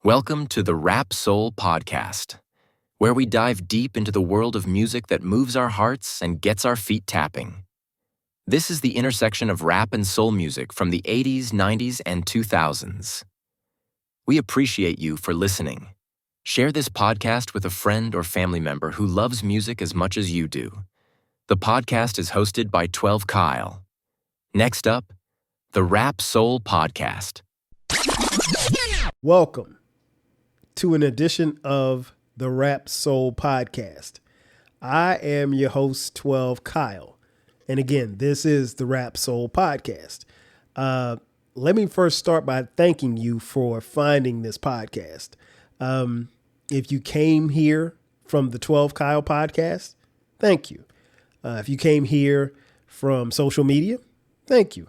Welcome to the Rap Soul Podcast, where we dive deep into the world of music that moves our hearts and gets our feet tapping. This is the intersection of rap and soul music from the 80s, 90s, and 2000s. We appreciate you for listening. Share this podcast with a friend or family member who loves music as much as you do. The podcast is hosted by 12 Kyle. Next up, the Rap Soul Podcast. Welcome to an edition of the Rap Soul Podcast. I am your host, 12 Kyle. And again, this is the Rap Soul Podcast. Let me first start by thanking you for finding this podcast. If you came here from the 12 Kyle podcast, thank you. If you came here from social media, thank you.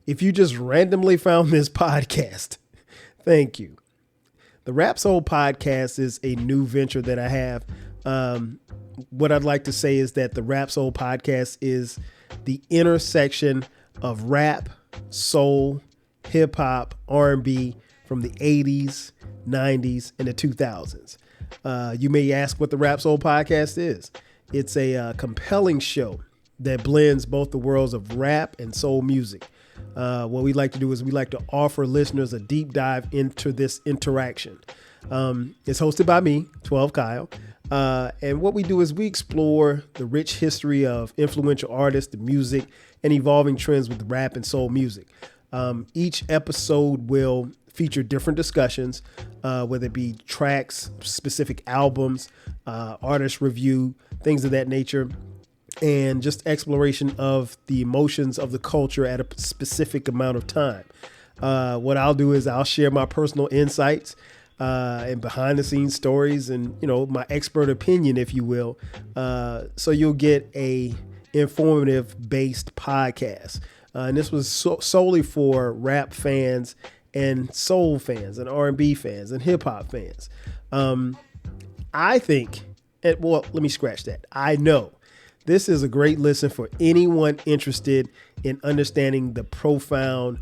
If you just randomly found this podcast, thank you. The Rap Soul Podcast is a new venture that I have. What I'd like to say is that the Rap Soul Podcast is the intersection of rap, soul, hip hop, R&B from the 80s, 90s, and the 2000s. You may ask what the Rap Soul Podcast is. It's a compelling show that blends both the worlds of rap and soul music. What we like to do is we like to offer listeners a deep dive into this interaction. It's hosted by me, 12 Kyle. And what we do is we explore the rich history of influential artists, the music, and evolving trends with rap and soul music. Each episode will feature different discussions, whether it be tracks, specific albums, artist review, things of that nature, and just exploration of the emotions of the culture at a specific amount of time. What I'll do is I'll share my personal insights and behind the scenes stories and, my expert opinion, if you will. So you'll get a informative based podcast. And this was solely for rap fans and soul fans and R&B fans and hip hop fans. I think, let me scratch that. I know this is a great listen for anyone interested in understanding the profound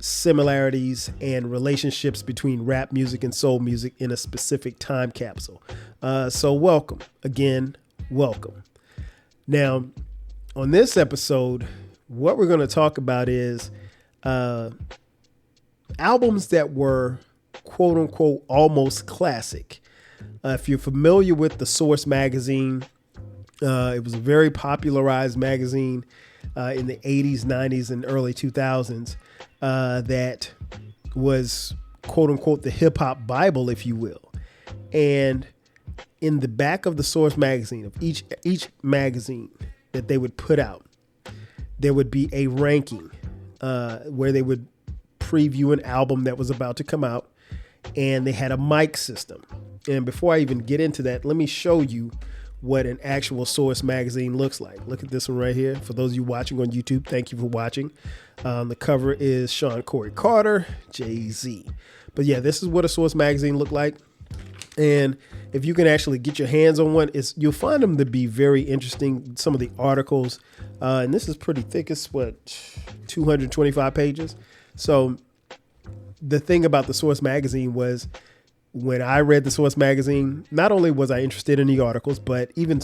similarities and relationships between rap music and soul music in a specific time capsule. So welcome. Again, welcome. Now, on this episode, what we're going to talk about is albums that were quote unquote almost classic. If you're familiar with the Source magazine, it was a very popularized magazine in the 80s, 90s, and early 2000s that was, quote unquote, the hip hop Bible, if you will. And in the back of the Source magazine, of each magazine that they would put out, there would be a ranking where they would preview an album that was about to come out, and they had a mic system. And before I even get into that, let me show you what an actual Source magazine looks like. Look at this one right here. For those of you watching on YouTube, thank you for watching. The cover is Sean Corey Carter, Jay-Z. But yeah, this is what a Source magazine looked like. And if you can actually get your hands on one, you'll find them to be very interesting. Some of the articles, and this is pretty thick. It's 225 pages. So the thing about the Source magazine was, when I read the Source magazine, not only was I interested in the articles, but even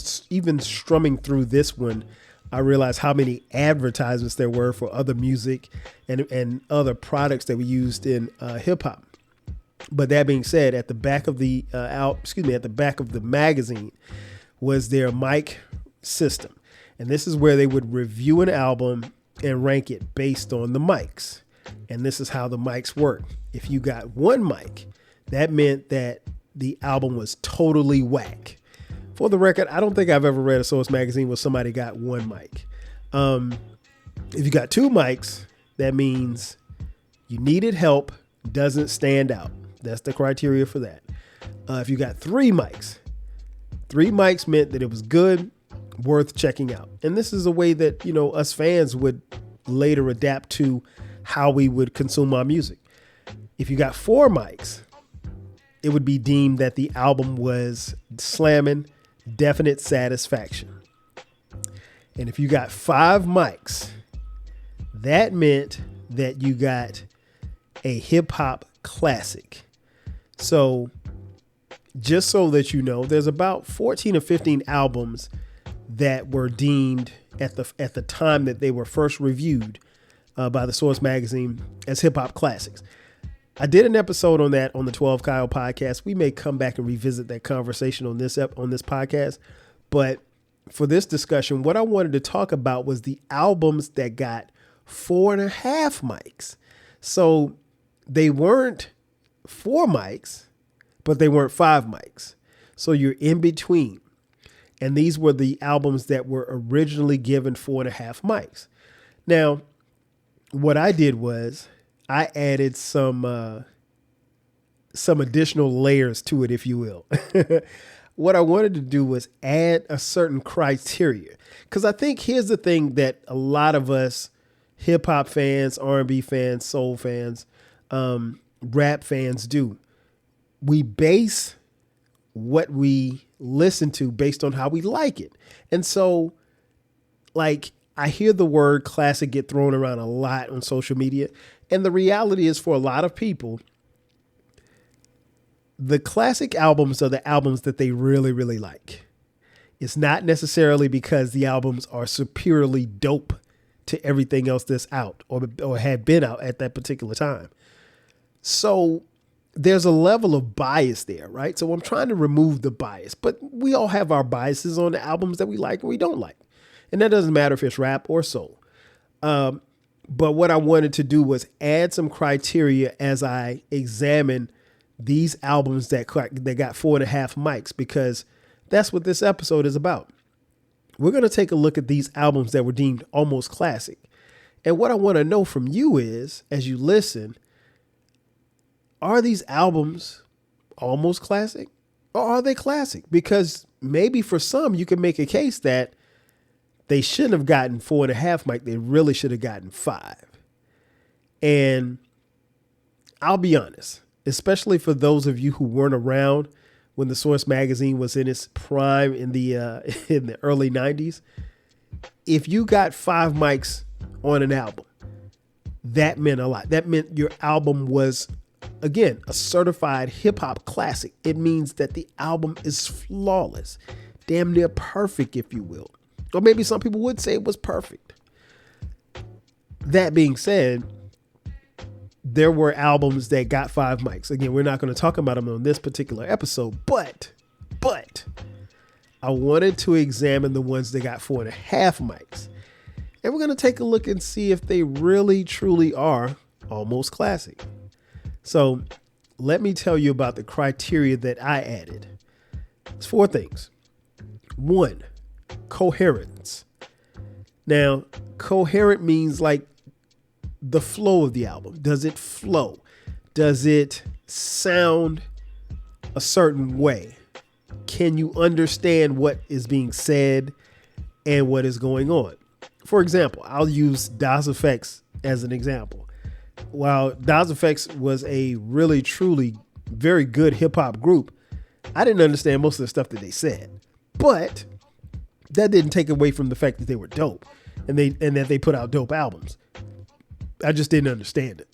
strumming through this one, I realized how many advertisements there were for other music and other products that were used in hip hop. But that being said, at the back of the magazine was their mic system, and this is where they would review an album and rank it based on the mics. And this is how the mics work. If you got one mic, that meant that the album was totally whack. For the record, I don't think I've ever read a Source magazine where somebody got one mic. If you got two mics, that means you needed help, doesn't stand out. That's the criteria for that. If you got three mics meant that it was good, worth checking out. And this is a way that, us fans would later adapt to how we would consume our music. If you got four mics, it would be deemed that the album was slamming, definite satisfaction. And if you got five mics, that meant that you got a hip hop classic. So just so that you know, there's about 14 or 15 albums that were deemed at the time that they were first reviewed by the Source magazine as hip hop classics. I did an episode on that on the 12 Kyle podcast. We may come back and revisit that conversation on this podcast. But for this discussion, what I wanted to talk about was the albums that got 4.5 mics. So they weren't 4 mics, but they weren't 5 mics. So you're in between. And these were the albums that were originally given 4.5 mics. Now, what I did was I added some additional layers to it, if you will. What I wanted to do was add a certain criteria. Because I think here's the thing that a lot of us hip hop fans, R&B fans, soul fans, rap fans do. We base what we listen to based on how we like it. And so, like, I hear the word classic get thrown around a lot on social media. And the reality is, for a lot of people, the classic albums are the albums that they really, really like. It's not necessarily because the albums are superiorly dope to everything else that's out or had been out at that particular time. So there's a level of bias there, right? So I'm trying to remove the bias, but we all have our biases on the albums that we like and we don't like. And that doesn't matter if it's rap or soul. But what I wanted to do was add some criteria as I examine these albums that got 4.5 mics, because that's what this episode is about. We're going to take a look at these albums that were deemed almost classic. And what I want to know from you is, as you listen, are these albums almost classic or are they classic? Because maybe for some, you can make a case that they shouldn't have gotten 4.5 mic. They really should have gotten 5. And I'll be honest, especially for those of you who weren't around when the Source magazine was in its prime in the early 90s, if you got 5 mics on an album, that meant a lot. That meant your album was, again, a certified hip hop classic. It means that the album is flawless, damn near perfect, if you will. Or maybe some people would say it was perfect. That being said, there were albums that got 5 mics. Again, we're not going to talk about them on this particular episode, but I wanted to examine the ones that got 4.5 mics. And we're going to take a look and see if they really, truly are almost classic. So let me tell you about the criteria that I added. It's 4 things. 1, coherence. Now, coherent means like the flow of the album. Does it flow? Does it sound a certain way? Can you understand what is being said and what is going on? For example, I'll use Das EFX as an example. While Das EFX was a really, truly very good hip hop group, I didn't understand most of the stuff that they said, but that didn't take away from the fact that they were dope and that they put out dope albums. I just didn't understand it.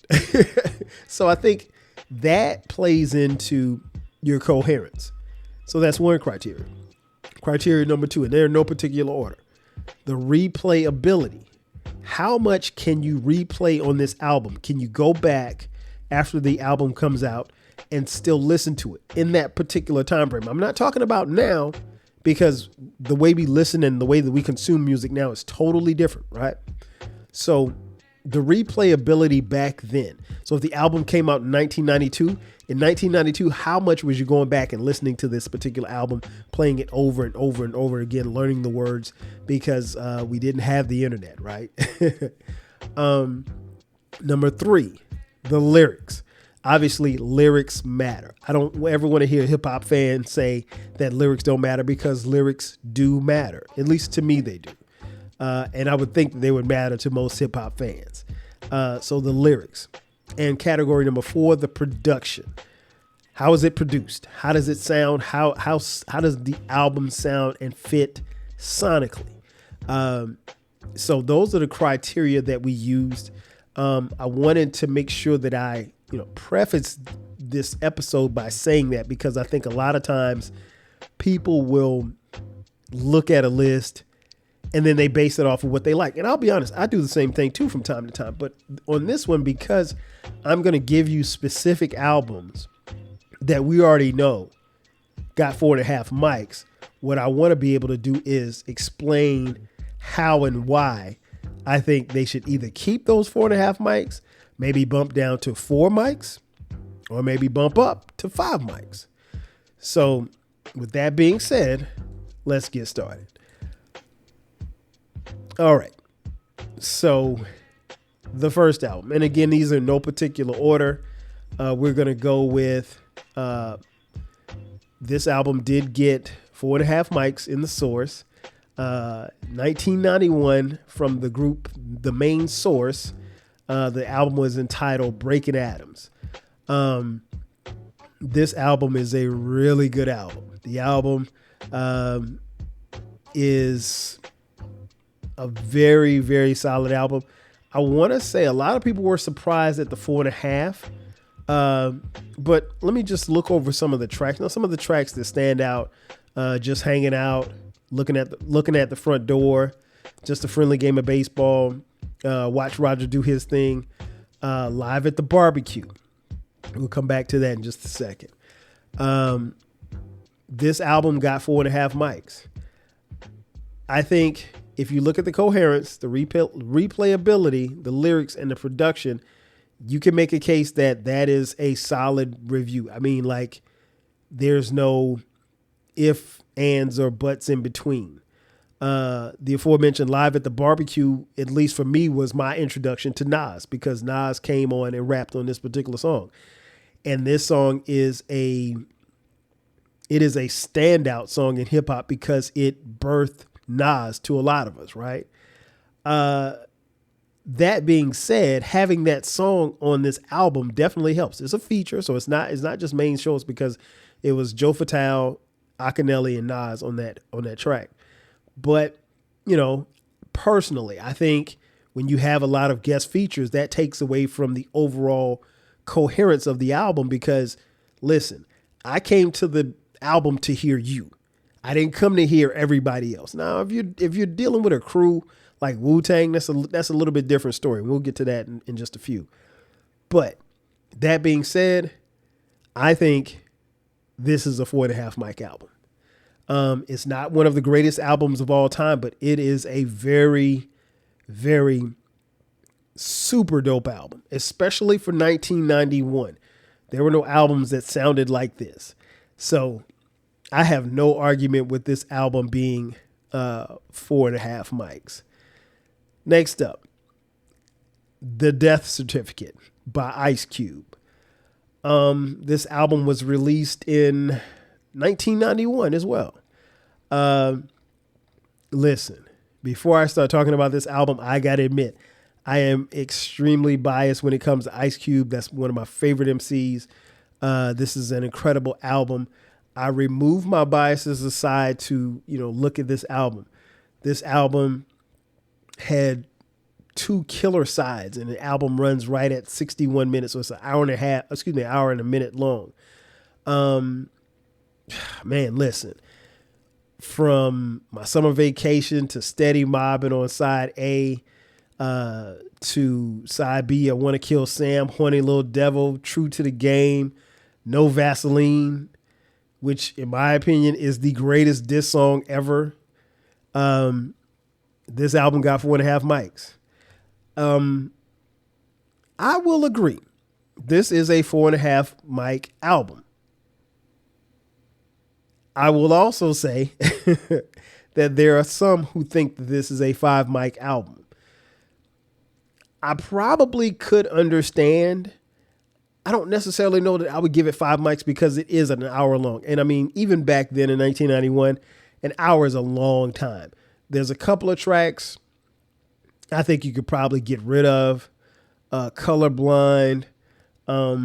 So I think that plays into your coherence. So that's one criteria. Criteria number 2, and they're in no particular order. The replayability. How much can you replay on this album? Can you go back after the album comes out and still listen to it in that particular time frame? I'm not talking about now, because the way we listen and the way that we consume music now is totally different, right? So the replayability back then. So if the album came out in 1992, how much was you going back and listening to this particular album, playing it over and over and over again, learning the words, because we didn't have the internet, right? Number 3, the lyrics. Obviously, lyrics matter. I don't ever want to hear a hip hop fan say that lyrics don't matter, because lyrics do matter. At least to me, they do. And I would think that they would matter to most hip hop fans. So the lyrics. And category number 4, the production. How is it produced? How does it sound? How does the album sound and fit sonically? So those are the criteria that we used. I wanted to make sure that I preface this episode by saying that, because I think a lot of times people will look at a list and then they base it off of what they like. And I'll be honest, I do the same thing too from time to time. But on this one, because I'm going to give you specific albums that we already know got 4.5 mics, what I want to be able to do is explain how and why I think they should either keep those 4.5 mics, maybe bump down to 4 mics, or maybe bump up to 5 mics. So with that being said, let's get started. All right. So the first album, and again, these are in no particular order. We're going to go with this album did get 4.5 mics in the source. 1991 from the group The Main Source. The album was entitled Breaking Atoms. This album is a really good album. The album is a very, very solid album. I want to say a lot of people were surprised at the 4.5. But let me just look over some of the tracks. Now, some of the tracks that stand out, Just Hanging Out, looking at the front door, Just a Friendly Game of Baseball, Watch Roger Do His Thing, Live at the Barbecue. We'll come back to that in just a second. This album got 4.5 mics. I think if you look at the coherence, the replayability, the lyrics, and the production, you can make a case that that is a solid review. I mean, like, there's no if, ands, or buts in between. The aforementioned Live at the Barbecue, at least for me, was my introduction to Nas, because Nas came on and rapped on this particular song. And this song is a standout song in hip hop because it birthed Nas to a lot of us, right? That being said, having that song on this album definitely helps. It's a feature, so it's not just main shows, because it was Joe Fatale, Akinele, and Nas on that track. But, you know, personally, I think when you have a lot of guest features, that takes away from the overall coherence of the album, because, listen, I came to the album to hear you. I didn't come to hear everybody else. Now, if you're dealing with a crew like Wu-Tang, that's a little bit different story. We'll get to that in just a few. But that being said, I think this is a 4.5 mic album. It's not one of the greatest albums of all time, but it is a very, very super dope album, especially for 1991. There were no albums that sounded like this. So I have no argument with this album being 4.5 mics. Next up, The Death Certificate by Ice Cube. This album was released in 1991 as well. Listen, before I start talking about this album, I got to admit, I am extremely biased when it comes to Ice Cube. That's one of my favorite MCs. This is an incredible album. I remove my biases aside to, look at this album. This album had 2 killer sides, and the album runs right at 61 minutes. So it's an hour and a minute long. Man, listen, from My Summer Vacation to Steady Mobbing on side A, to side B, I Want to Kill Sam, Horny Little Devil, True to the Game, No Vaseline, which in my opinion is the greatest diss song ever. This album got 4.5 mics. I will agree. This is a 4.5 mic album. I will also say that there are some who think that this is a 5 mic album. I probably could understand. I don't necessarily know that I would give it 5 mics because it is an hour long. And I mean, even back then in 1991, an hour is a long time. There's a couple of tracks I think you could probably get rid of. Colorblind, A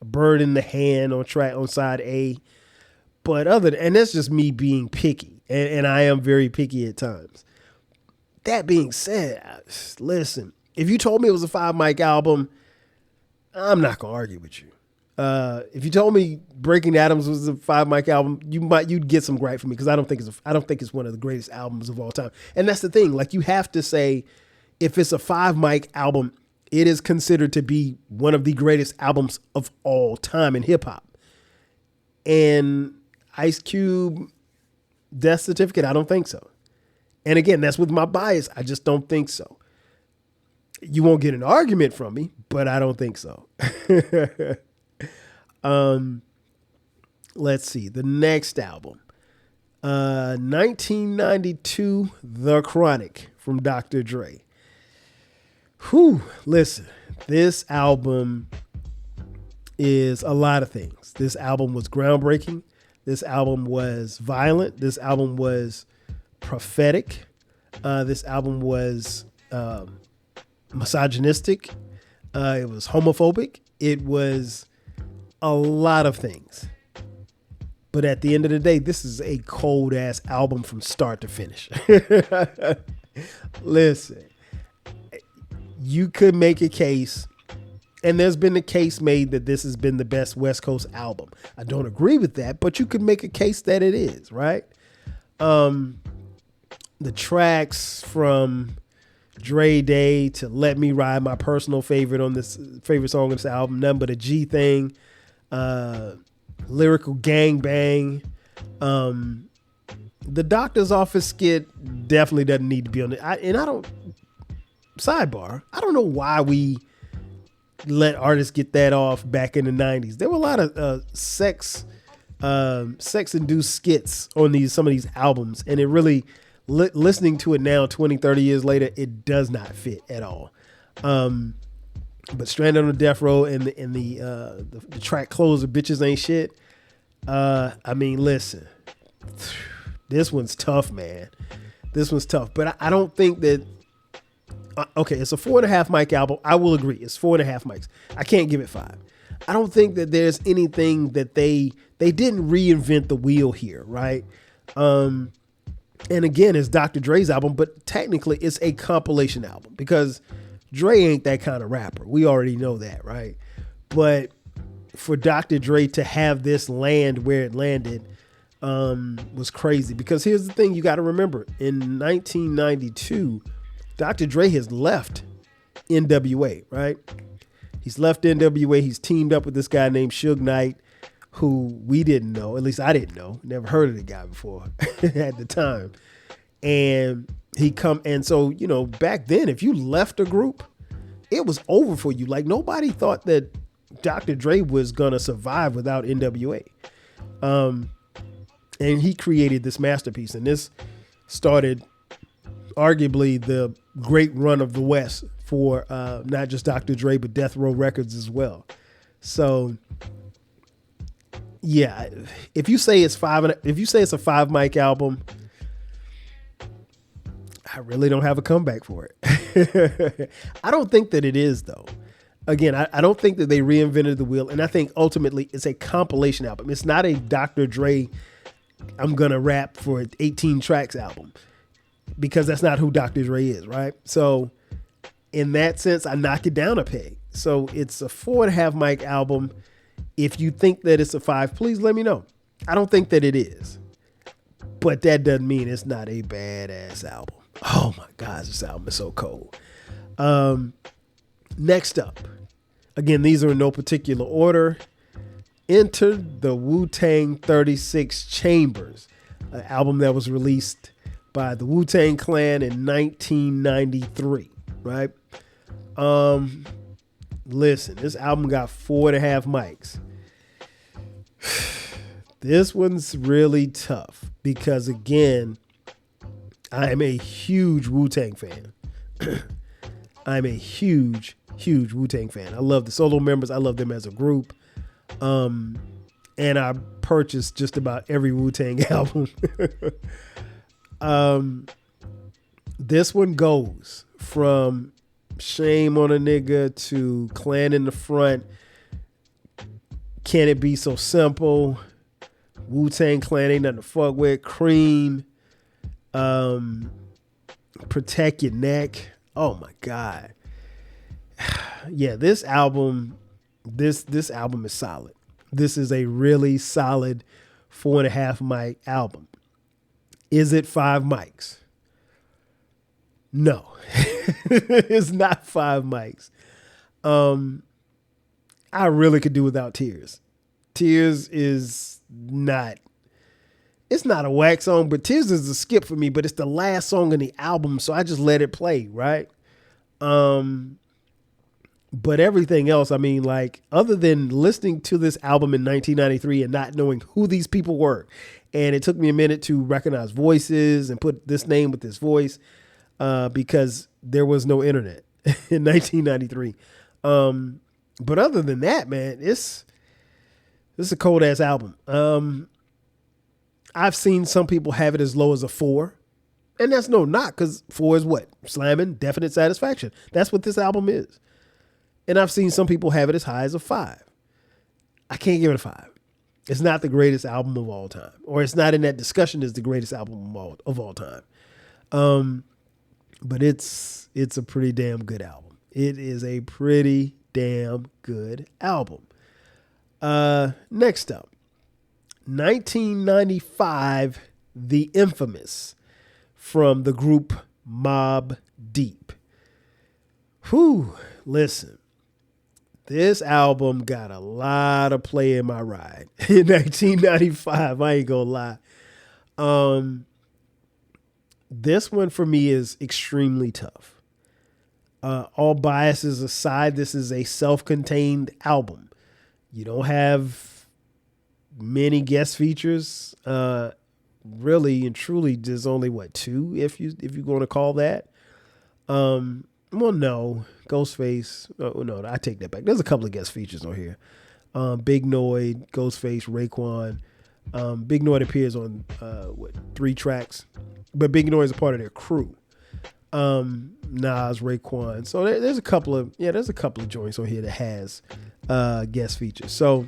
Bird in the Hand on side A. But and that's just me being picky. And I am very picky at times. That being said, listen, if you told me it was a 5 mic album, I'm not gonna argue with you. If you told me Breaking Atoms was a 5 mic album, you'd get some gripe from me because I don't think it's one of the greatest albums of all time. And that's the thing. Like, you have to say, if it's a 5 mic album, it is considered to be one of the greatest albums of all time in hip hop. And Ice Cube, Death Certificate, I don't think so. And again, that's with my bias. I just don't think so. You won't get an argument from me, but I don't think so. Let's see. The next album. 1992, The Chronic from Dr. Dre. Whew, listen, this album is a lot of things. This album was groundbreaking. This album was violent. This album was prophetic. This album was misogynistic. It was homophobic. It was a lot of things. But at the end of the day, this is a cold ass album from start to finish. Listen, you could make a case, and there's been a case made that this has been the best West Coast album. I don't agree with that, but you could make a case that it is, right? The tracks from Dre Day to Let Me Ride, my personal favorite song on this album, Nothing But a G Thing, Lyrical Gangbang. The Doctor's Office skit definitely doesn't need to be on it. Sidebar, I don't know why we let artists get that off back in the 90s. There were a lot of sex-induced skits on some of these albums, and it really, listening to it now 20, 30 years later, it does not fit at all. But Stranded on the Death Row and the track Closer, Bitches Ain't Shit. I mean, listen, this one's tough, man. This one's tough, but I don't think that. Okay, it's a 4.5 mic album. I will agree. It's 4.5 mics. I can't give it 5. I don't think that there's anything that they didn't reinvent the wheel here, right? And again, it's Dr. Dre's album, but technically it's a compilation album because Dre ain't that kind of rapper. We already know that, right? But for Dr. Dre to have this land where it landed was crazy because here's the thing you got to remember. In 1992, Dr. Dre has left NWA, right? He's left NWA. He's teamed up with this guy named Suge Knight, who we didn't know. At least I didn't know. Never heard of the guy before at the time. And so, back then, if you left a group, it was over for you. Like, nobody thought that Dr. Dre was going to survive without NWA. And he created this masterpiece. And this started arguably the great run of the West for not just Dr. Dre, but Death Row Records as well. So, yeah, if you say it's a 5 mic album, I really don't have a comeback for it. I don't think that it is, though. Again, I don't think that they reinvented the wheel, and I think ultimately it's a compilation album. It's not a Dr. Dre, I'm gonna rap for 18 tracks album. Because that's not who Dr. Dre is, right? So in that sense, I knock it down a peg. So it's a 4.5 mic album. If you think that it's a 5, please let me know. I don't think that it is. But that doesn't mean it's not a badass album. Oh my God, this album is so cold. Next up, again, these are in no particular order. Enter the Wu-Tang 36 Chambers, an album that was released by the Wu-Tang Clan in 1993, right? Listen, this album got 4.5 mics. This one's really tough because, again, I am a huge Wu-Tang fan. I'm a huge Wu-Tang fan. I love the solo members. I love them as a group. And I purchased just about every Wu-Tang album. This one goes from Shame on a Nigga to Clan in the Front, Can It Be So Simple, Wu-Tang Clan Ain't Nothing to Fuck With, Cream, Protect Your Neck. Oh my God. Yeah, this album This album is solid. This is a really solid 4.5 mic album. Is it 5 mics? No, it's not 5 mics. I really could do without Tears. Tears is not, it's not a whack song, but Tears is a skip for me, but it's the last song in the album, so I just let it play, right? But everything else, I mean, like, other than listening to this album in 1993 and not knowing who these people were, and it took me a minute to recognize voices and put this name with this voice, because there was no internet in 1993. But other than that, man, this is a cold ass album. I've seen some people have it as low as a 4, and that's no knock, because 4 is what? Slamming, definite satisfaction. That's what this album is. And I've seen some people have it as high as a 5. I can't give it a 5. It's not the greatest album of all time, or it's not in that discussion as the greatest album of all time. But it's a pretty damn good album. It is a pretty damn good album. Next up, 1995, The Infamous, from the group Mobb Deep. Whew, listen. This album got a lot of play in my ride in 1995. I ain't gonna lie. This one for me is extremely tough. All biases aside, this is a self-contained album. You don't have many guest features. Really and truly, there's only 2, if you're going to call that. Well, no, Ghostface. Oh, no, I take that back. There's a couple of guest features on here. Big Noyd, Ghostface, Raekwon. Big Noyd appears on 3 tracks, but Big Noyd is a part of their crew. Nas, Raekwon. So there's a couple of joints on here that has guest features. So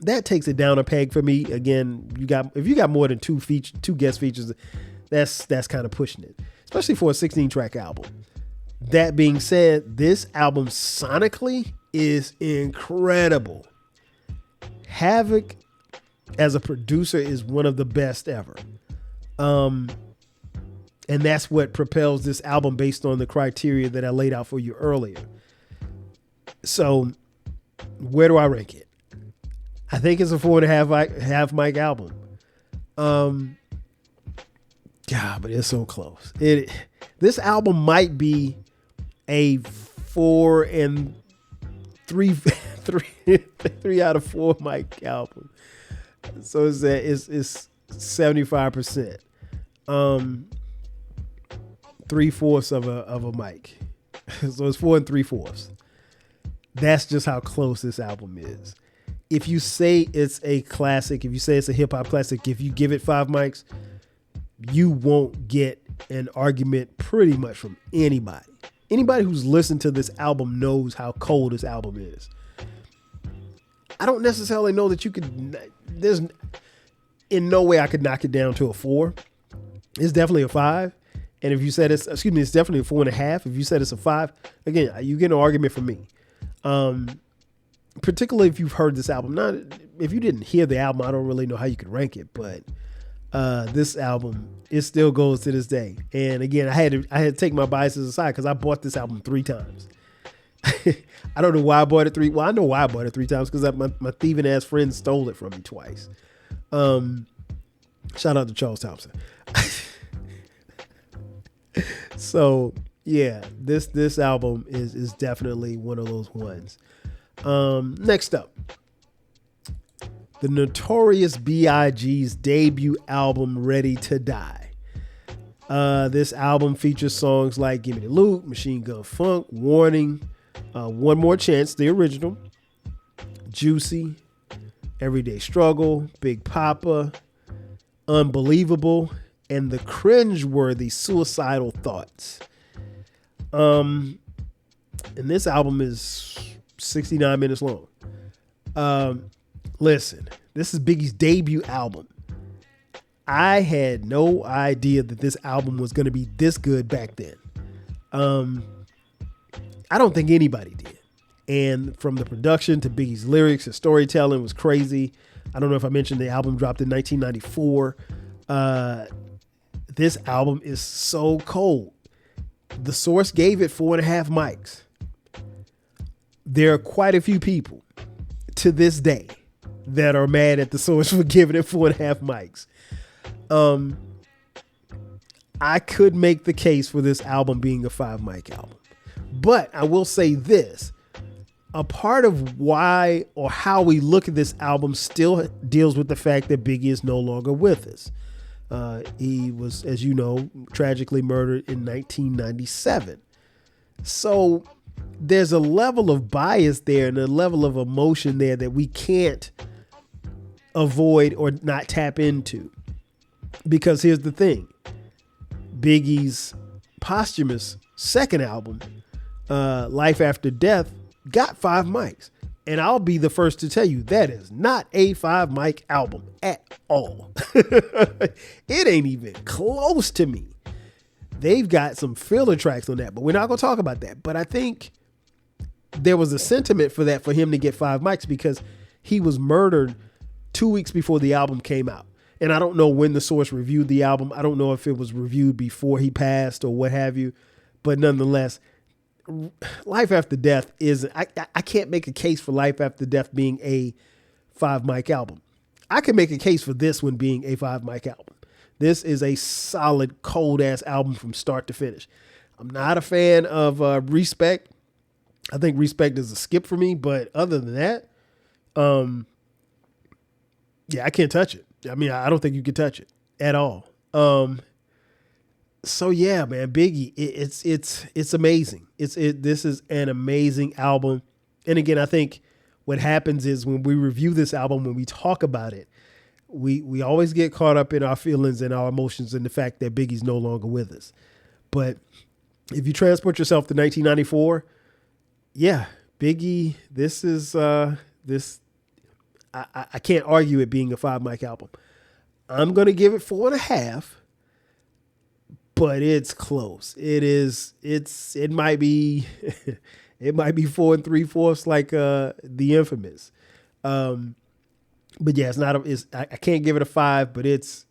that takes it down a peg for me. Again, if you got more than 2 guest features, that's kind of pushing it, especially for a 16-track album. That being said, this album sonically is incredible. Havoc as a producer is one of the best ever. And that's what propels this album based on the criteria that I laid out for you earlier. So where do I rank it? I think it's a 4.5 mic album. God, but it's so close. This album might be a 4 and 3 out of 4 mic album. So it's 75%. 3/4 of a mic. So it's 4 3/4. That's just how close this album is. If you say it's a classic, if you say it's a hip hop classic, if you give it 5 mics, you won't get an argument pretty much from anybody. Anybody who's listened to this album knows how cold this album is. I don't necessarily know that you could, there's in no way I could knock it down to a 4. It's definitely a 5. And if you said it's definitely a 4.5. If you said it's a 5, again, you get an argument from me. Particularly if you've heard this album. Not if you didn't hear the album, I don't really know how you could rank it, but this album, it still goes to this day. And again, I had to take my biases aside because I bought this album 3 times. I don't know why I bought it 3. Well, I know why I bought it 3 times because my thieving ass friend stole it from me twice. Shout out to Charles Thompson. So yeah, this album is definitely one of those ones. Next up, the Notorious B.I.G.'s debut album, Ready to Die. This album features songs like Gimme the Loot, Machine Gun Funk, Warning, One More Chance, the original, Juicy, Everyday Struggle, Big Papa, Unbelievable, and the cringeworthy Suicidal Thoughts. And this album is 69 minutes long. Listen, this is Biggie's debut album. I had no idea that this album was going to be this good back then. I don't think anybody did. And from the production to Biggie's lyrics, his storytelling was crazy. I don't know if I mentioned the album dropped in 1994. This album is so cold. The Source gave it 4.5 mics. There are quite a few people to this day that are mad at the Source for giving it 4.5 mics. I could make the case for this album being a 5 mic album. But I will say this. A part of why or how we look at this album still deals with the fact that Biggie is no longer with us. He was, as you know, tragically murdered in 1997. So there's a level of bias there and a level of emotion there that we can't avoid or not tap into. Because here's the thing. Biggie's posthumous second album, Life After Death, got 5 mics. And I'll be the first to tell you that is not a 5 mic album at all. It ain't even close to me. They've got some filler tracks on that, but we're not going to talk about that. But I think there was a sentiment for that, for him to get 5 mics, because he was murdered 2 weeks before the album came out. And I don't know when the Source reviewed the album. I don't know if it was reviewed before he passed or what have you. But nonetheless, Life After Death I can't make a case for Life After Death being a 5 mic album. I can make a case for this one being a 5 mic album. This is a solid, cold ass album from start to finish. I'm not a fan of Respect. I think Respect is a skip for me, but other than that, yeah, I can't touch it. I mean, I don't think you can touch it at all. So yeah, man, Biggie, it's amazing. This is an amazing album. And again, I think what happens is when we review this album, when we talk about it, we always get caught up in our feelings and our emotions and the fact that Biggie's no longer with us. But if you transport yourself to 1994, yeah, Biggie, this is I can't argue it being a 5 mic album. I'm going to give it 4.5. But it's close. It might be, it might be 4 3/4 like The Infamous. But yeah, I can't give it a 5, but it's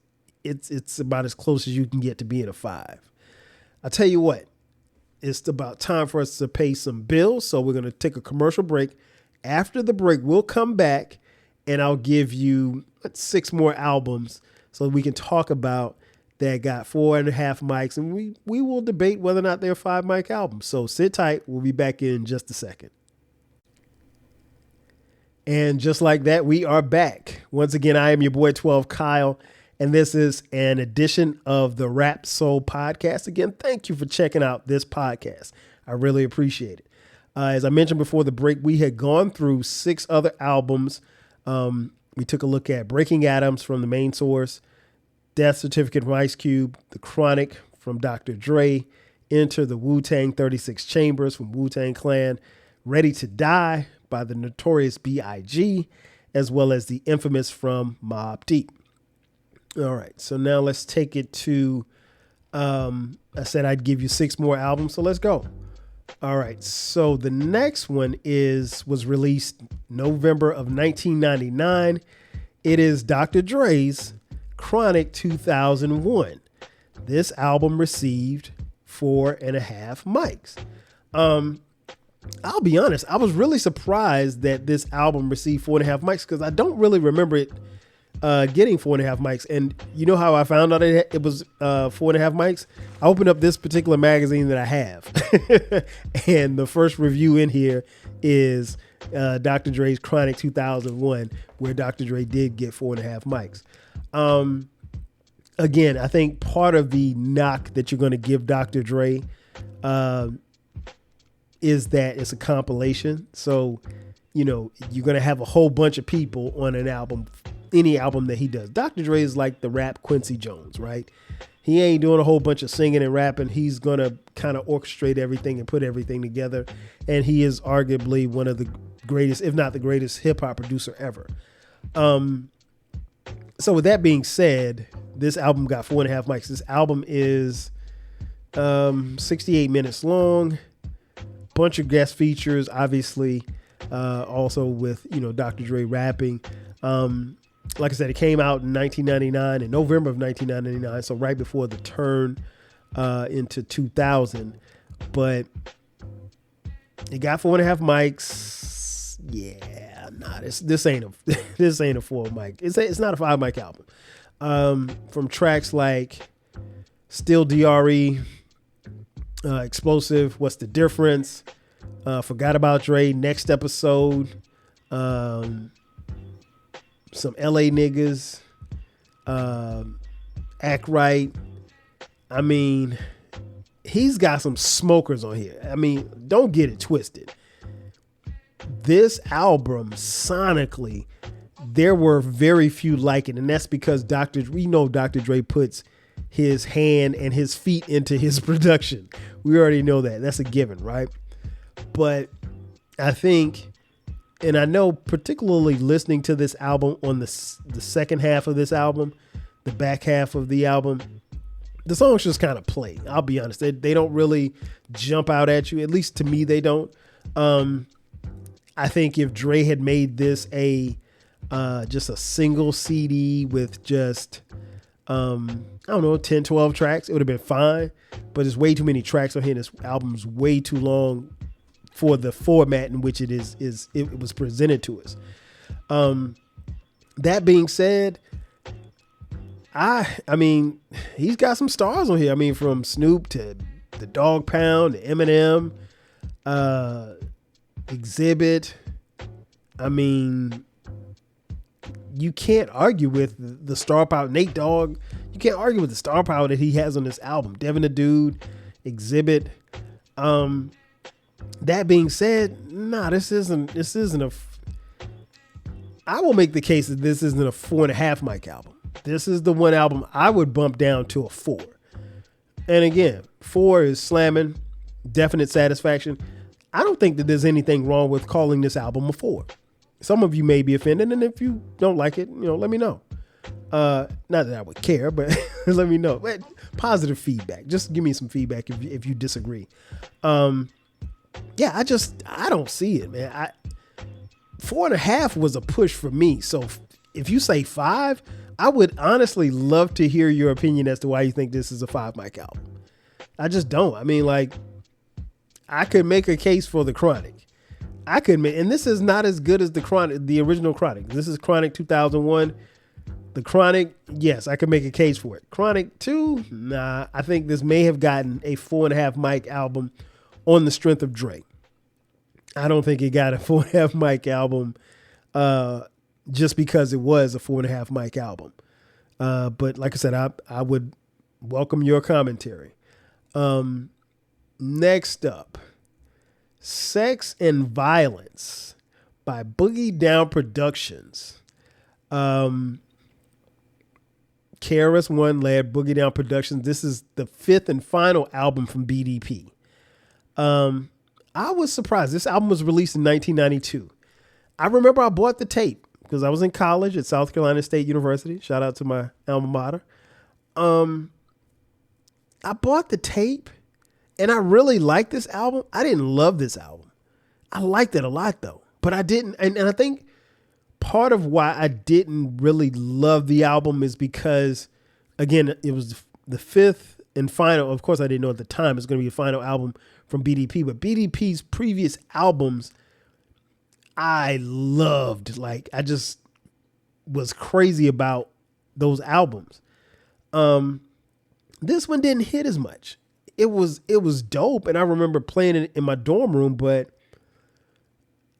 about as close as you can get to being a 5. I'll tell you what, it's about time for us to pay some bills. So we're going to take a commercial break. After the break, we'll come back and I'll give you 6 more albums so we can talk about that got 4.5 mics, and we will debate whether or not they're 5 mic albums. So sit tight. We'll be back in just a second. And just like that, we are back. Once again, I am your boy 12 Kyle, and this is an edition of the Rap Soul Podcast. Again, thank you for checking out this podcast. I really appreciate it. As I mentioned before the break, we had gone through 6 other albums. We took a look at Breaking Atoms from the Main Source, Death Certificate from Ice Cube, The Chronic from Dr. Dre, Enter the Wu-Tang 36 Chambers from Wu-Tang Clan, Ready to Die by the Notorious B.I.G., as well as The Infamous from Mobb Deep. All right, so now let's take it to, I said I'd give you 6 more albums, so let's go. All right, so the next one was released November of 1999. It is Dr. Dre's Chronic 2001. This album received 4.5 mics. I'll be honest, I was really surprised that this album received 4.5 mics because I don't really remember it getting 4.5 mics. And you know how I found out it was 4.5 mics? I opened up this particular magazine that I have. And the first review in here is Dr. Dre's Chronic 2001, where Dr. Dre did get 4.5 mics. Again, I think part of the knock that you're going to give Dr. Dre is that it's a compilation. So, you know, you're going to have a whole bunch of people on an album, any album that he does. Dr. Dre is like the rap Quincy Jones, right? He ain't doing a whole bunch of singing and rapping. He's going to kind of orchestrate everything and put everything together. And he is arguably one of the greatest, if not the greatest, hip hop producer ever. So with that being said, this album got 4.5 mics. This album is 68 minutes long, bunch of guest features, obviously, also with, Dr. Dre rapping. Like I said, it came out in 1999, in November of 1999, so right before the turn into 2000. But it got 4.5 mics. Yeah, nah, this ain't a this ain't a 4 mic. It's not a 5 mic album. From tracks like Still DRE, Explosive, What's the Difference, Forgot About Dre, Next Episode, some LA Niggas, Act Right. I mean, he's got some smokers on here. I mean, don't get it twisted. This album, sonically, there were very few like it, and that's because Dr. Dre puts his hand and his feet into his production. We already know that. That's a given, right? But I think, and I know particularly listening to this album on the second half of this album, the back half of the album, the songs just kind of play. I'll be honest. They don't really jump out at you. At least to me, they don't. I think if Dre had made this just a single CD with just, 10, 12 tracks, it would have been fine. But there's way too many tracks on here. This album's way too long for the format in which it was presented to us. That being said, I mean, he's got some stars on here. I mean, from Snoop to the Dog Pound to Eminem, Exhibit. I mean, you can't argue with the star power. Nate Dogg, you can't argue with the star power that he has on this album. Devin the Dude, Exhibit. That being said, this isn't I will make the case that this isn't a 4.5 mic album. This is the one album I would bump down to a 4. And again, 4 is slamming, definite satisfaction. I don't think that there's anything wrong with calling this album a 4. Some of you may be offended, and if you don't like it, let me know. Not that I would care, but let me know. Positive feedback. Just give me some feedback if you disagree. I don't see it, man. 4.5 was a push for me. So if you say 5, I would honestly love to hear your opinion as to why you think this is a 5 mic album. I just don't. I mean, like, I could make a case for the Chronic. And this is not as good as the original Chronic. This is Chronic 2001. The Chronic, yes, I could make a case for it. Chronic 2, nah, I think this may have gotten a 4.5 mic album on the strength of Dre. I don't think it got a 4.5 mic album just because it was a 4.5 mic album. But like I said, I would welcome your commentary. Next up, Sex and Violence by Boogie Down Productions. KRS-One led Boogie Down Productions. This is the 5th and final album from BDP. I was surprised. This album was released in 1992. I remember I bought the tape because I was in college at South Carolina State University. Shout out to my alma mater. I bought the tape and I really liked this album. I didn't love this album. I liked it a lot though, but I didn't. And I think part of why I didn't really love the album is because, again, it was the 5th and final. Of course, I didn't know at the time it was going to be a final album from BDP, but BDP's previous albums, I loved. Like, I just was crazy about those albums. This one didn't hit as much. It was dope, and I remember playing it in my dorm room, but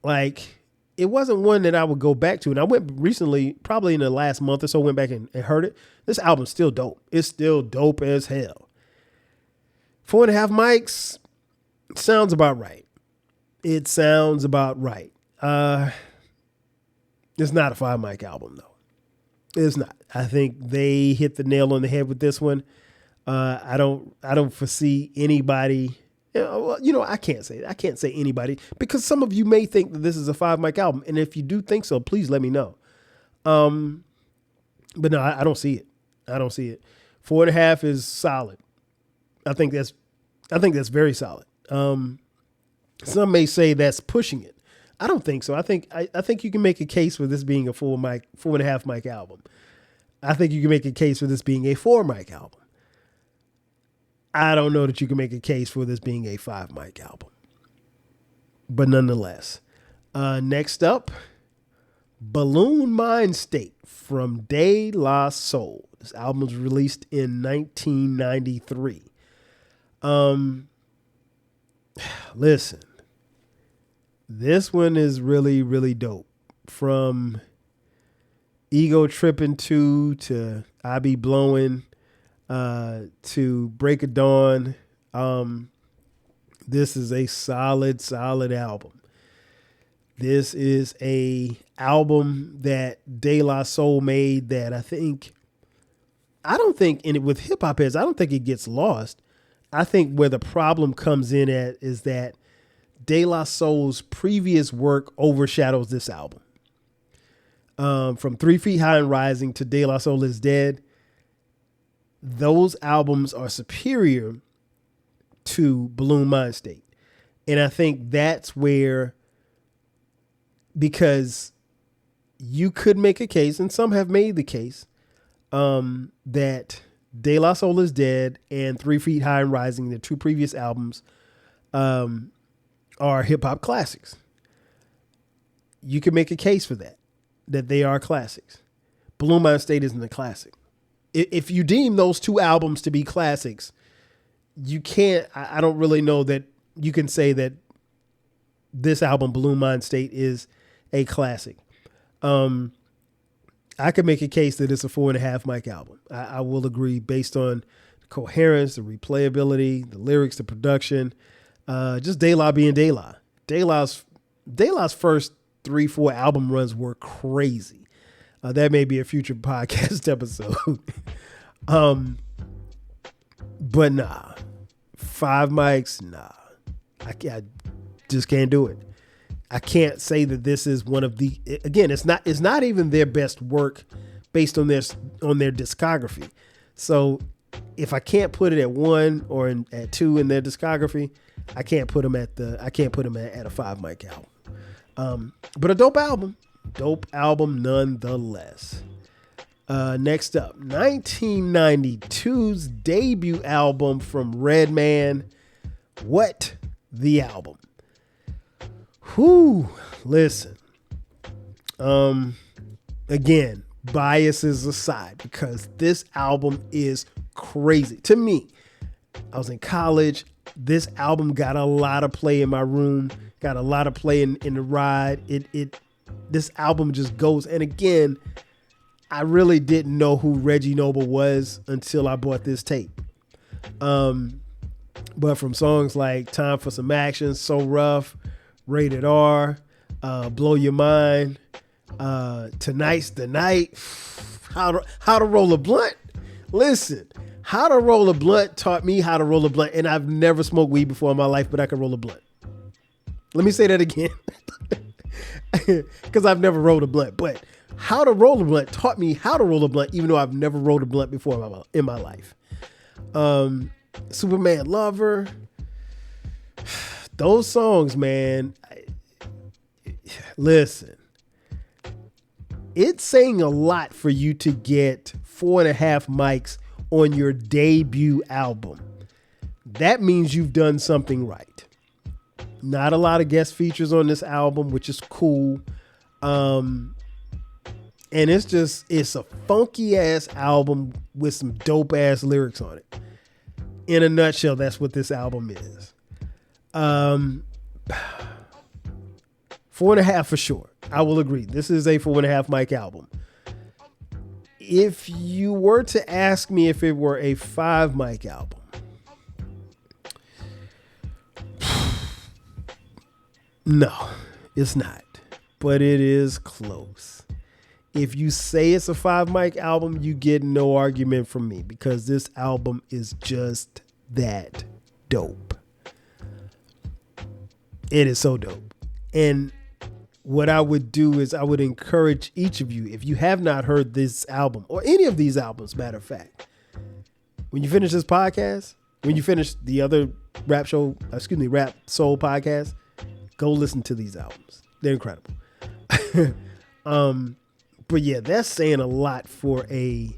like, it wasn't one that I would go back to. And I went recently, probably in the last month or so, went back and heard it. This album's still dope. It's still dope as hell. 4.5 mics sounds about right. It sounds about right. It's not a 5 mic album though. It's not. I think they hit the nail on the head with this one. I don't foresee anybody. I can't say anybody because some of you may think that this is a 5 mic album, and if you do think so, please let me know. But no, I don't see it. I don't see it. 4.5 is solid. I think that's very solid. Some may say that's pushing it. I don't think so. I think you can make a case for this being a 4.5 mic album. I think you can make a case for this being a 4 mic album. I don't know that you can make a case for this being a 5 mic album. But nonetheless, next up, Buloone Mind State from De La Soul. This album was released in 1993. Listen, this one is really, really dope. From Ego Trippin' 2 to I Be Blowin' to Break of Dawn. This is a solid album. This is a album that De La Soul made that I don't think with hip hop heads, I don't think it gets lost. I think where the problem comes in at is that De La Soul's previous work overshadows this album. From 3 Feet High and Rising to De La Soul Is Dead, those albums are superior to Buloone Mind State. And I think that's where, because you could make a case, and some have made the case, that De La Soul Is Dead and 3 Feet High and Rising, the 2 previous albums, are hip hop classics. You can make a case for that they are classics. Buloone Mind State isn't a classic. If you deem those 2 albums to be classics, you can't, I don't really know that you can say that this album, Buloone Mind State, is a classic. I could make a case that it's a 4.5 mic album. I will agree based on the coherence, the replayability, the lyrics, the production, just De La being De La. De La's first 3-4 album runs were crazy. That may be a future podcast episode. But nah, 5 mics, nah. I just can't do it. I can't say that this is one of the, again, it's not even their best work based on their discography. So if I can't put it at 1 or at 2 in their discography, I can't put them at a 5 mic album. But a dope album nonetheless. Next up, 1992's debut album from Redman, What the Album. Whew, listen. Again, biases aside, because this album is crazy. To me, I was in college. This album got a lot of play in my room, got a lot of play in the ride. This album just goes. And again, I really didn't know who Reggie Noble was until I bought this tape. But from songs like Time for Some Action, So Rough, Rated R, Blow Your Mind, Tonight's the Night, How to Roll a Blunt. Listen, How to Roll a Blunt taught me how to roll a blunt, and I've never smoked weed before in my life, but I can roll a blunt. Let me say that again, because I've never rolled a blunt. But How to Roll a Blunt taught me how to roll a blunt, even though I've never rolled a blunt before in my life. Superman Lover. Those songs, man, listen, it's saying a lot for you to get 4.5 mics on your debut album. That means you've done something right. Not a lot of guest features on this album, which is cool. And it's a funky ass album with some dope ass lyrics on it. In a nutshell, that's what this album is. 4.5 for sure. I will agree. This is a 4.5 mic album. If you were to ask me if it were a 5 mic album, no, it's not. But it is close. If you say it's a 5 mic album, you get no argument from me, because this album is just that dope. It is so dope. And what I would do is I would encourage each of you, if you have not heard this album or any of these albums, matter of fact, when you finish this podcast, when you finish the other Rap Soul podcast, Go listen to these albums. They're incredible. But yeah, that's saying a lot for a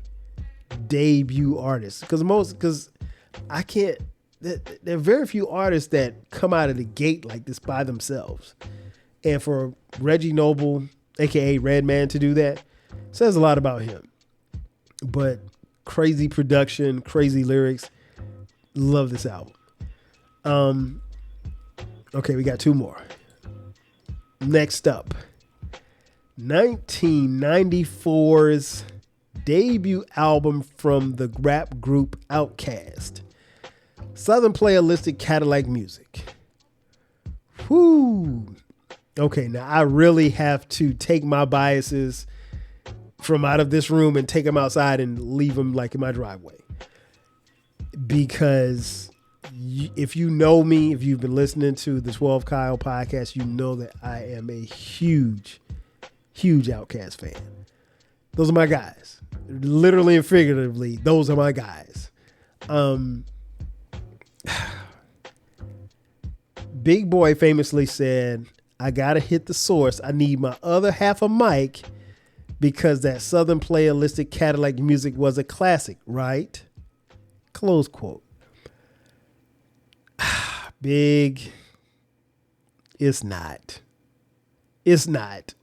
debut artist because I can't. There are very few artists that come out of the gate like this by themselves, and for Reggie Noble, aka Redman, to do that says a lot about him. But crazy production, crazy lyrics. Love this album. Okay, we got two more. Next up, 1994's debut album from the rap group Outkast, Southernplayalisticadillacmuzik. Whoo. Okay, now I really have to take my biases from out of this room and take them outside and leave them like in my driveway. Because if you know me, if you've been listening to the 12 Kyle podcast, you know that I am a huge Outkast fan. Those are my guys. Literally and figuratively, those are my guys. Big Boy famously said, I gotta hit the source. I need my other half a mic because that Southern Playalistic Cadillac music was a classic, right? Close quote. Big. It's not. It's not.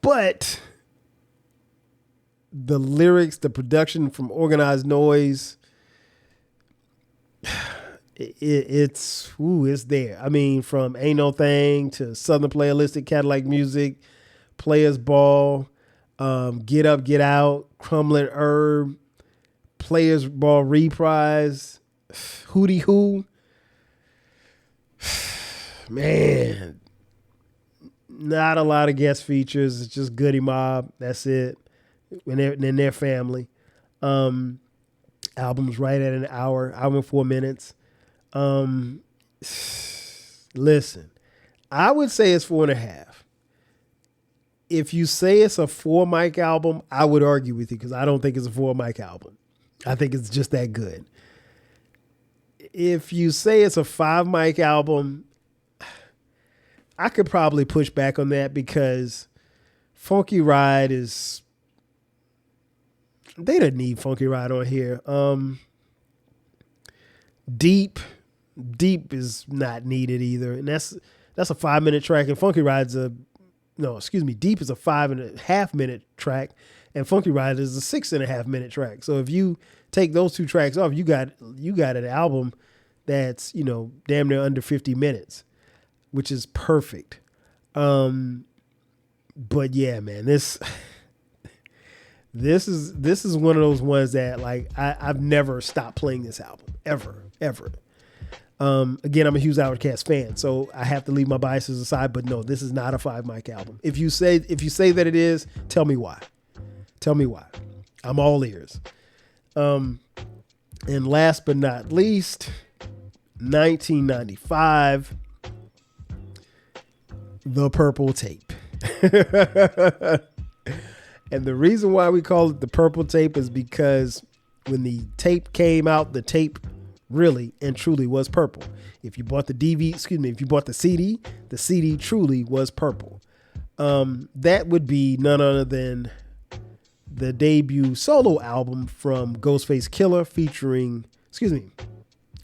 But the lyrics, the production from Organized Noise, it's there. I mean, from Ain't No Thing to Southern Playalistic Cadillac Music, Players Ball, Get Up, Get Out, Crumbling Herb, Players Ball Reprise, Hootie Hoo. Man, not a lot of guest features. It's just Goody Mob. That's it. And their family. Album's right at an hour and 4 minutes. Listen, I would say it's 4.5. If you say it's a 4 mic album, I would argue with you because I don't think it's a 4 mic album. I think it's just that good. If you say it's a 5 mic album, I could probably push back on that because Funky Ride is... They didn't need Funky Ride on here. Deep is not needed either. And that's a 5-minute track. And Funky Ride's Deep is a 5.5 minute track. And Funky Ride is a 6.5 minute track. So if you take those two tracks off, you got an album that's, damn near under 50 minutes, which is perfect. But yeah, man, this is one of those ones that like I've never stopped playing this album ever. Again, I'm a huge Outkast fan, so I have to leave my biases aside. But no, this is not a 5 mic album. If you say that it is, tell me why. Tell me why. I'm all ears. And last but not least, 1995, The Purple Tape. And the reason why we call it the Purple Tape is because when the tape came out, the tape really and truly was purple. If you bought if you bought the CD truly was purple. That would be none other than the debut solo album from Ghostface Killah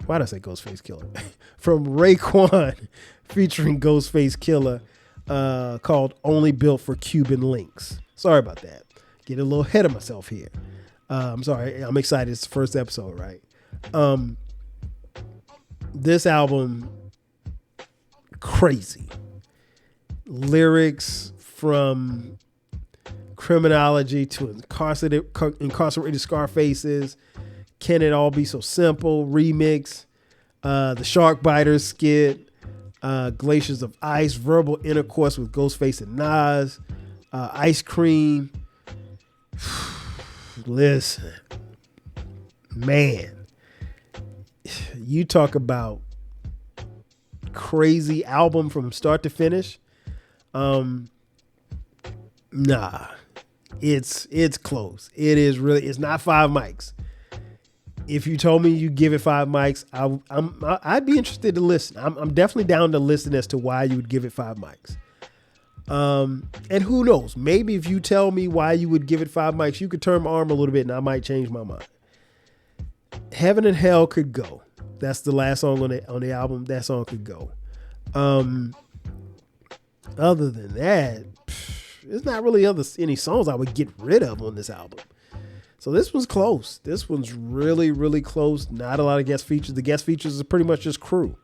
why did I say Ghostface Killah? From Raekwon featuring Ghostface Killah, called Only Built for Cuban Linx. Sorry about that. Get a little ahead of myself here. I'm sorry. I'm excited. It's the first episode, right? This album, crazy. Lyrics from criminology to incarcerated Scarfaces. Can It All Be So Simple? Remix. The Shark Biters skit. Glaciers of Ice. Verbal Intercourse with Ghostface and Nas. Ice Cream. Listen, man, you talk about crazy album from start to finish. Nah, it's close. It's not 5 mics. if you told me you give it 5 mics, I'd be interested to listen. I'm definitely down to listen as to why you would give it 5 mics. And who knows? Maybe if you tell me why you would give it 5 mics, you could turn my arm a little bit, and I might change my mind. Heaven and Hell could go. That's the last song on the album. That song could go. Other than that, there's not really any songs I would get rid of on this album. So this one's close. This one's really, really close. Not a lot of guest features. The guest features are pretty much just crew.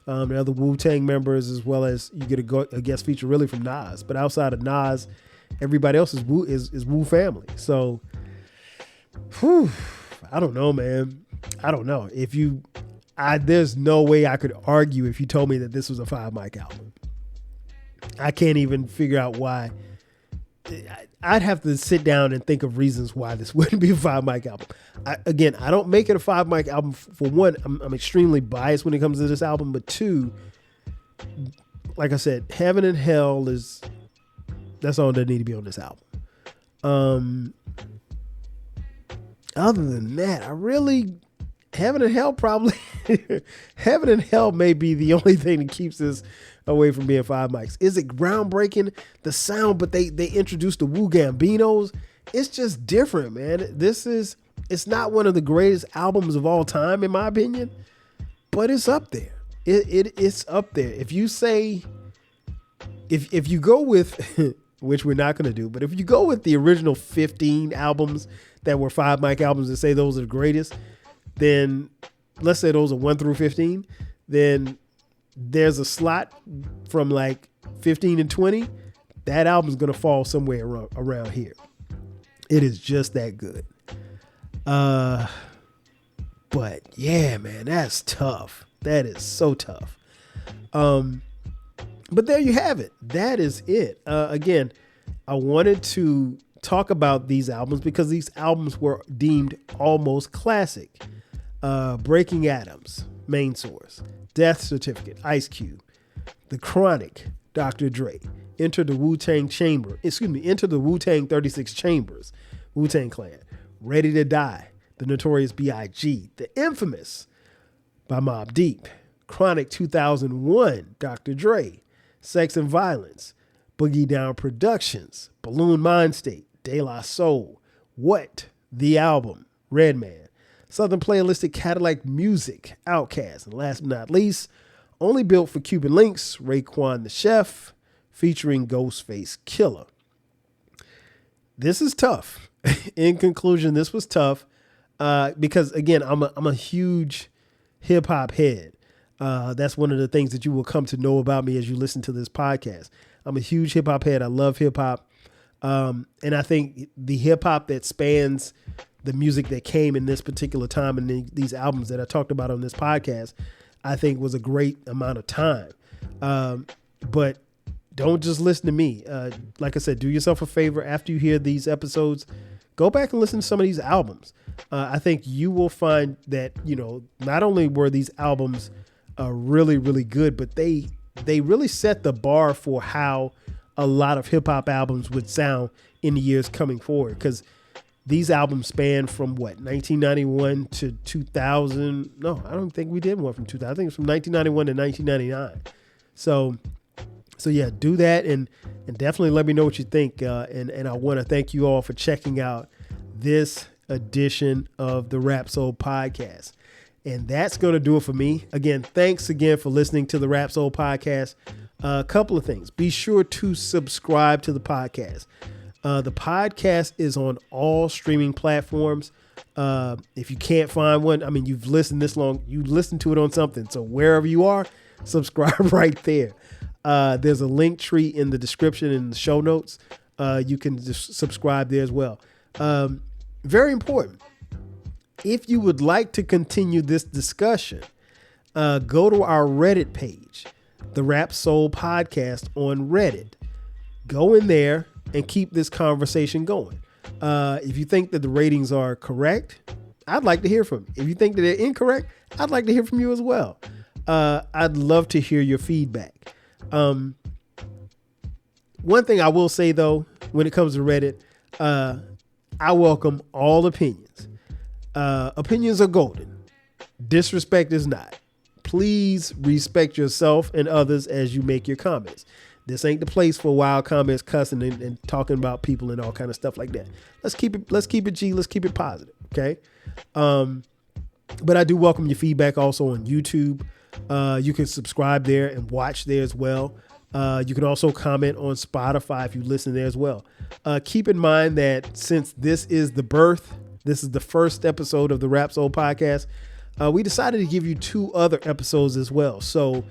The other Wu-Tang members, as well as you get a guest feature really from Nas. But outside of Nas, everybody else is Wu family. So, I don't know, man. I don't know. There's no way I could argue if you told me that this was a 5 mic album. I can't even figure out why. I'd have to sit down and think of reasons why this wouldn't be a 5 mic album. I don't make it a 5 mic album. For one, I'm extremely biased when it comes to this album. But two, like I said, Heaven and Hell that's all that need to be on this album. Other than that, Heaven and Hell probably, Heaven and Hell may be the only thing that keeps this away from being 5 mics. Is it groundbreaking? The sound, but they introduced the Wu Gambinos. It's just different, man. It's not one of the greatest albums of all time, in my opinion, but it's up there. It's up there. If you say, if you go with, which we're not going to do, but if you go with the original 15 albums that were 5 mic albums and say those are the greatest, then let's say those are 1 through 15, then there's a slot from like 15 and 20. That album's going to fall somewhere around here. It is just that good. But yeah, man, that's tough. That is so tough. But there you have it. That is it. Again, I wanted to talk about these albums because these albums were deemed almost classic. Breaking Atoms, Main Source, Death Certificate, Ice Cube, The Chronic, Dr. Dre, Enter the Wu-Tang 36 Chambers, Wu-Tang Clan, Ready to Die, The Notorious B.I.G., The Infamous by Mobb Deep, Chronic 2001, Dr. Dre, Sex and Violence, Boogie Down Productions, Buloone Mind State, De La Soul, What? The Album, Redman, Southernplayalisticadillacmuzik, Outkast, and last but not least, Only Built for Cuban Linx, Raekwon the Chef, featuring Ghostface Killah. This is tough. In conclusion, this was tough because, again, I'm a huge hip-hop head. That's one of the things that you will come to know about me as you listen to this podcast. I'm a huge hip-hop head. I love hip-hop. And I think the hip-hop that spans the music that came in this particular time and these albums that I talked about on this podcast, I think was a great amount of time. But don't just listen to me. Like I said, do yourself a favor after you hear these episodes, go back and listen to some of these albums. I think you will find that, not only were these albums really, really good, but they really set the bar for how a lot of hip hop albums would sound in the years coming forward. Because these albums span from 1991 to 2000. No, I don't think we did one from 2000. I think it's from 1991 to 1999. So yeah, do that and definitely let me know what you think. And I want to thank you all for checking out this edition of the Rap Soul Podcast. And that's going to do it for me. Again, thanks again for listening to the Rap Soul Podcast. A couple of things. Be sure to subscribe to the podcast. The podcast is on all streaming platforms. If you can't find one, you've listened this long, you listen to it on something. So wherever you are, subscribe right there. There's a link tree in the description and the show notes. You can just subscribe there as well. Very important. If you would like to continue this discussion, go to our Reddit page, the Rap Soul Podcast on Reddit. Go in there and keep this conversation going. If you think that the ratings are correct, I'd like to hear from you. If you think that they're incorrect, I'd like to hear from you as well. I'd love to hear your feedback. One thing I will say, though, when it comes to Reddit, I welcome all opinions. Opinions are golden. Disrespect is not. Please respect yourself and others as you make your comments. This ain't the place for wild comments, cussing and talking about people and all kind of stuff like that. Let's keep it G. Let's keep it positive. Okay. But I do welcome your feedback also on YouTube. You can subscribe there and watch there as well. You can also comment on Spotify if you listen there as well. Keep in mind that since this is the first episode of the Rap Soul podcast, we decided to give you 2 other episodes as well. So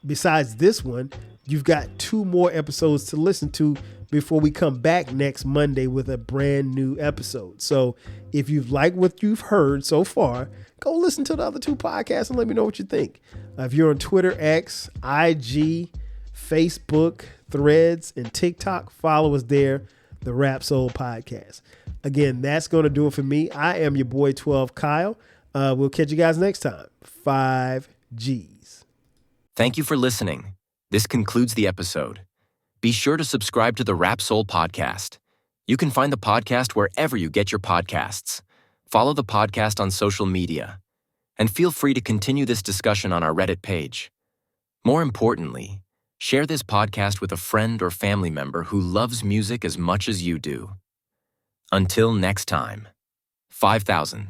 besides this one, you've got 2 more episodes to listen to before we come back next Monday with a brand new episode. So if you've liked what you've heard so far, go listen to the other 2 podcasts and let me know what you think. If you're on Twitter, X, IG, Facebook, Threads, and TikTok, follow us there, the Rap Soul Podcast. Again, that's going to do it for me. I am your boy 12 Kyle. We'll catch you guys next time. 5 Gs. Thank you for listening. This concludes the episode. Be sure to subscribe to the Rap Soul Podcast. You can find the podcast wherever you get your podcasts. Follow the podcast on social media. And feel free to continue this discussion on our Reddit page. More importantly, share this podcast with a friend or family member who loves music as much as you do. Until next time, 5,000.